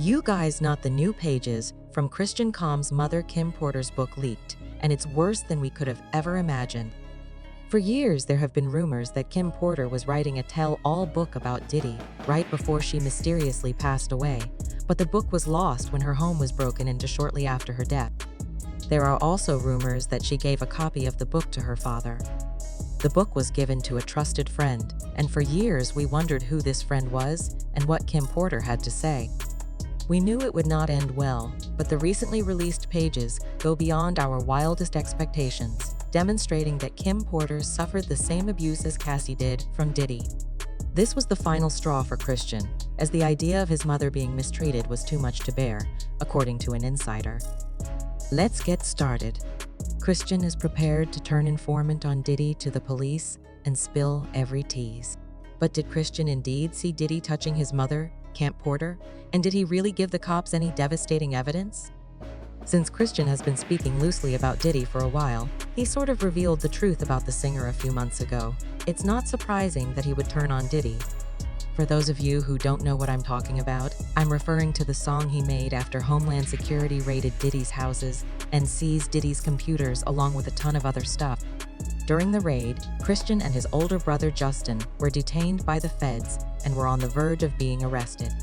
You guys, not the new pages from Christian Calm's mother Kim Porter's book leaked, and it's worse than we could have ever imagined. For years, there have been rumors that Kim Porter was writing a tell-all book about Diddy right before she mysteriously passed away, but the book was lost when her home was broken into shortly after her death. There are also rumors that she gave a copy of the book to her father. The book was given to a trusted friend, and for years we wondered who this friend was and what Kim Porter had to say. We knew it would not end well, but the recently released pages go beyond our wildest expectations, demonstrating that Kim Porter suffered the same abuse as Cassie did from Diddy. This was the final straw for Christian, as the idea of his mother being mistreated was too much to bear, according to an insider. Let's get started. Christian is prepared to turn informant on Diddy to the police and spill every tease. But did Christian indeed see Diddy touching his mother, Kim Porter? And did he really give the cops any devastating evidence? Since Christian has been speaking loosely about Diddy for a while, he sort of revealed the truth about the singer a few months ago. It's not surprising that he would turn on Diddy. For those of you who don't know what I'm talking about, I'm referring to the song he made after Homeland Security raided Diddy's houses and seized Diddy's computers along with a ton of other stuff. During the raid, Christian and his older brother Justin were detained by the feds and were on the verge of being arrested.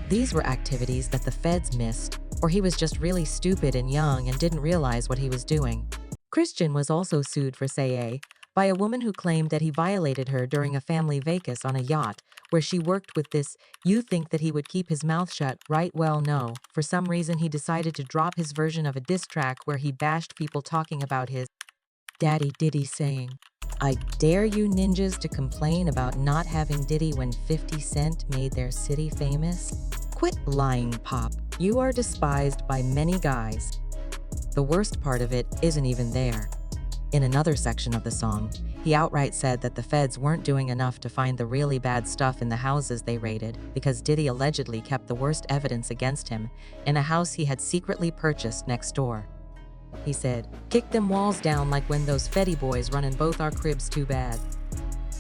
These were activities that the feds missed, or he was just really stupid and young and didn't realize what he was doing. Christian was also sued for say by a woman who claimed that he violated her during a family vacay on a yacht where she worked with this. You think that he would keep his mouth shut, right? Well, no. For some reason, he decided to drop his version of a diss track where he bashed people talking about his daddy Diddy, saying, "I dare you ninjas to complain about not having Diddy when 50 Cent made their city famous? Quit lying, Pop. You are despised by many guys." The worst part of it isn't even there. In another section of the song, he outright said that the feds weren't doing enough to find the really bad stuff in the houses they raided because Diddy allegedly kept the worst evidence against him in a house he had secretly purchased next door. He said, "Kick them walls down like when those Fetty boys running both our cribs too bad."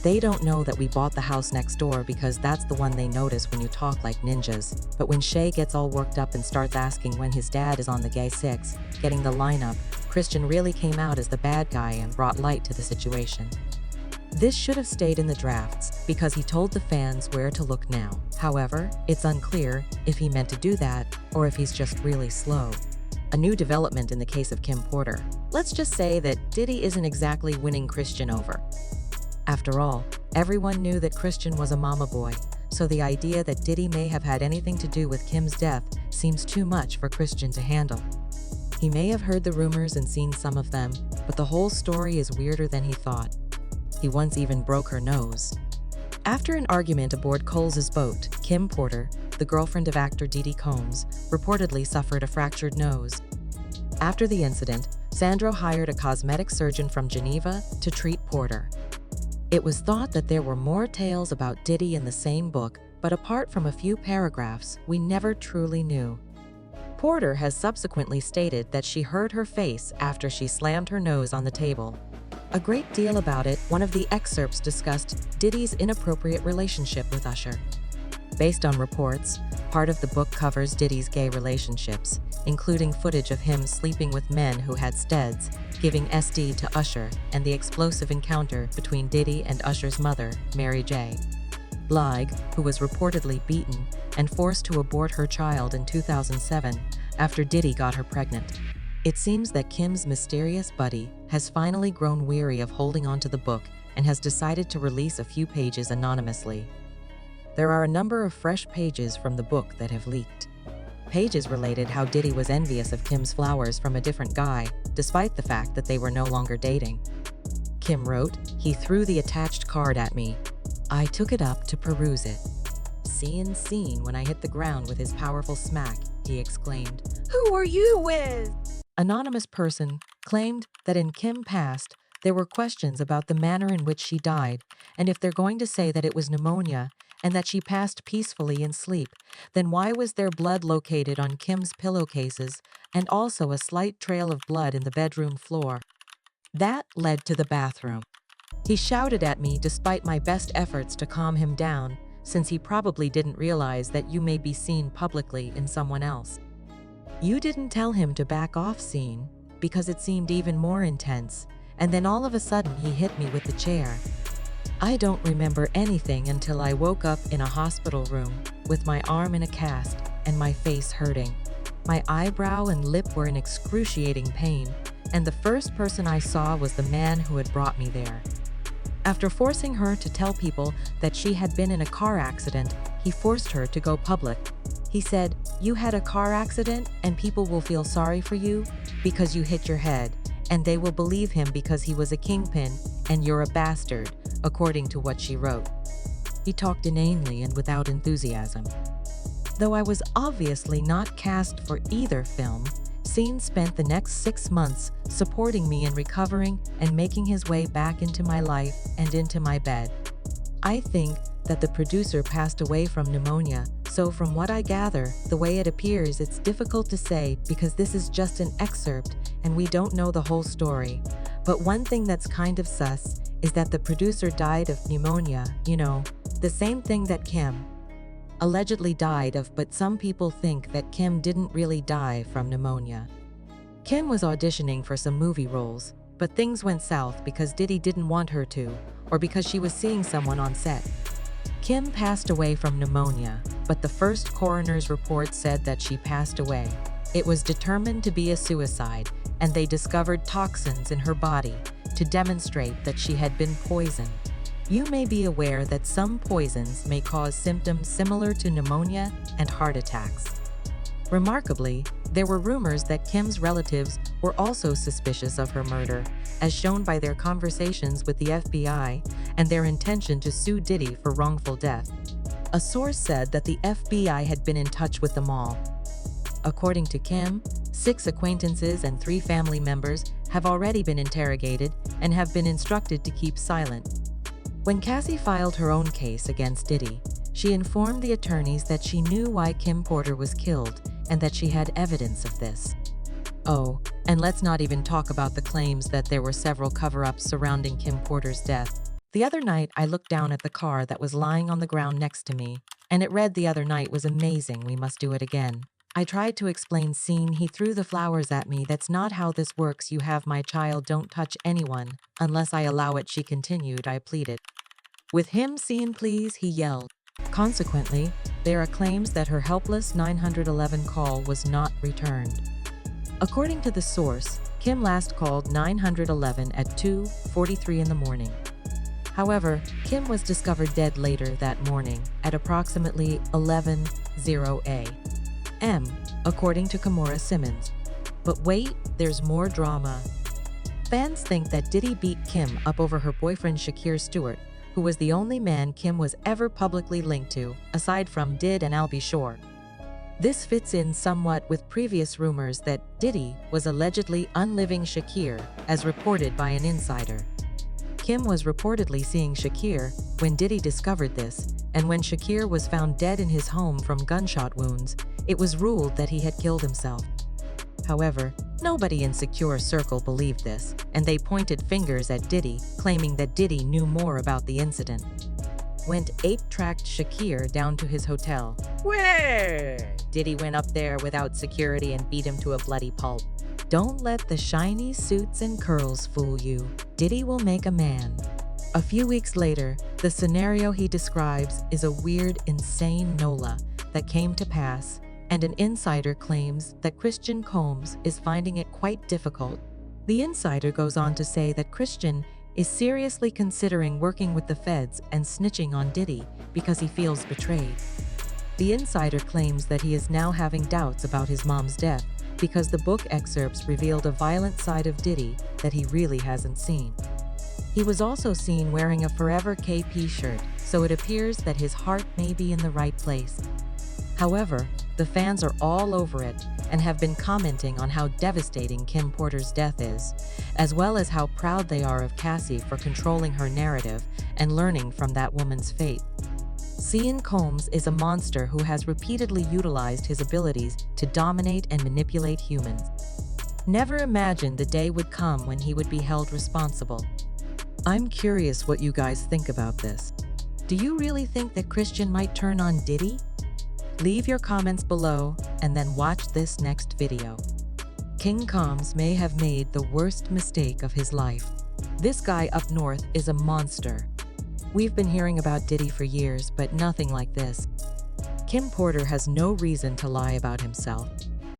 They don't know that we bought the house next door because that's the one they notice when you talk like ninjas. But when Shay gets all worked up and starts asking when his dad is on the gay six, getting the lineup, Christian really came out as the bad guy and brought light to the situation. This should have stayed in the drafts because he told the fans where to look now. However, it's unclear if he meant to do that or if he's just really slow. A new development in the case of Kim Porter. Let's just say that Diddy isn't exactly winning Christian over. After all, everyone knew that Christian was a mama boy, so the idea that Diddy may have had anything to do with Kim's death seems too much for Christian to handle. He may have heard the rumors and seen some of them, but the whole story is weirder than he thought. He once even broke her nose. After an argument aboard Coles's boat, Kim Porter, the girlfriend of actor Diddy Combs, reportedly suffered a fractured nose. After the incident, Sandro hired a cosmetic surgeon from Geneva to treat Porter. It was thought that there were more tales about Diddy in the same book, but apart from a few paragraphs, we never truly knew. Porter has subsequently stated that she hurt her face after she slammed her nose on the table. A great deal about it, one of the excerpts discussed Diddy's inappropriate relationship with Usher. Based on reports, part of the book covers Diddy's gay relationships, including footage of him sleeping with men who had steads, giving SD to Usher, and the explosive encounter between Diddy and Usher's mother, Mary J. Blige, who was reportedly beaten and forced to abort her child in 2007 after Diddy got her pregnant. It seems that Kim's mysterious buddy has finally grown weary of holding onto the book and has decided to release a few pages anonymously. There are a number of fresh pages from the book that have leaked. Pages related how Diddy was envious of Kim's flowers from a different guy, despite the fact that they were no longer dating. Kim wrote, "He threw the attached card at me. I took it up to peruse it. Seen when I hit the ground with his powerful smack," he exclaimed. "Who are you with?" Anonymous person claimed that in Kim passed, there were questions about the manner in which she died, and if they're going to say that it was pneumonia and that she passed peacefully in sleep, then why was there blood located on Kim's pillowcases and also a slight trail of blood in the bedroom floor? That led to the bathroom. He shouted at me despite my best efforts to calm him down, since he probably didn't realize that you may be seen publicly in someone else. You didn't tell him to back off scene, because it seemed even more intense, and then all of a sudden he hit me with the chair. I don't remember anything until I woke up in a hospital room, with my arm in a cast and my face hurting. My eyebrow and lip were in excruciating pain, and the first person I saw was the man who had brought me there. After forcing her to tell people that she had been in a car accident, he forced her to go public. He said, "You had a car accident and people will feel sorry for you because you hit your head, and they will believe him because he was a kingpin and you're a bastard," according to what she wrote. He talked inanely and without enthusiasm. Though I was obviously not cast for either film, Scene spent the next 6 months supporting me in recovering and making his way back into my life and into my bed. I think that the producer passed away from pneumonia, so from what I gather, the way it appears, it's difficult to say because this is just an excerpt and we don't know the whole story. But one thing that's kind of sus is that the producer died of pneumonia, the same thing that Kim allegedly died of, but some people think that Kim didn't really die from pneumonia. Kim was auditioning for some movie roles, but things went south because Diddy didn't want her to, or because she was seeing someone on set. Kim passed away from pneumonia, but the first coroner's report said that she passed away. It was determined to be a suicide, and they discovered toxins in her body to demonstrate that she had been poisoned. You may be aware that some poisons may cause symptoms similar to pneumonia and heart attacks. Remarkably, there were rumors that Kim's relatives were also suspicious of her murder, as shown by their conversations with the FBI and their intention to sue Diddy for wrongful death. A source said that the FBI had been in touch with them all. According to Kim, 6 acquaintances and 3 family members have already been interrogated and have been instructed to keep silent. When Cassie filed her own case against Diddy, she informed the attorneys that she knew why Kim Porter was killed and that she had evidence of this. Oh, and let's not even talk about the claims that there were several cover-ups surrounding Kim Porter's death. The other night, I looked down at the car that was lying on the ground next to me, and it read, "The other night was amazing, we must do it again." I tried to explain Scene, he threw the flowers at me. "That's not how this works, you have my child, don't touch anyone, unless I allow it," she continued. I pleaded with him, "Scene, please," he yelled. Consequently, there are claims that her helpless 911 call was not returned. According to the source, Kim last called 911 at 2:43 in the morning. However, Kim was discovered dead later that morning at approximately 11:00 a.m., according to Kimora Simmons. But wait, there's more drama. Fans think that Diddy beat Kim up over her boyfriend Shakir Stewart, who was the only man Kim was ever publicly linked to, aside from Did and I'll Be Sure. This fits in somewhat with previous rumors that Diddy was allegedly unliving Shakir, as reported by an insider. Kim was reportedly seeing Shakir when Diddy discovered this, and when Shakir was found dead in his home from gunshot wounds, it was ruled that he had killed himself. However, nobody in Secure Circle believed this, and they pointed fingers at Diddy, claiming that Diddy knew more about the incident. Went ape-tracked Shakir down to his hotel. Where? Diddy went up there without security and beat him to a bloody pulp. Don't let the shiny suits and curls fool you. Diddy will make a man. A few weeks later, the scenario he describes is a weird, insane NOLA that came to pass, and an insider claims that Christian Combs is finding it quite difficult. The insider goes on to say that Christian is seriously considering working with the feds and snitching on Diddy because he feels betrayed. The insider claims that he is now having doubts about his mom's death because the book excerpts revealed a violent side of Diddy that he really hasn't seen. He was also seen wearing a Forever KP shirt, so it appears that his heart may be in the right place. However, the fans are all over it and have been commenting on how devastating Kim Porter's death is, as well as how proud they are of Cassie for controlling her narrative and learning from that woman's fate. Cian Combs is a monster who has repeatedly utilized his abilities to dominate and manipulate humans. Never imagined the day would come when he would be held responsible. I'm curious what you guys think about this. Do you really think that Christian might turn on Diddy? Leave your comments below and then watch this next video. King Combs may have made the worst mistake of his life. This guy up north is a monster. We've been hearing about Diddy for years, but nothing like this. Kim Porter has no reason to lie about himself.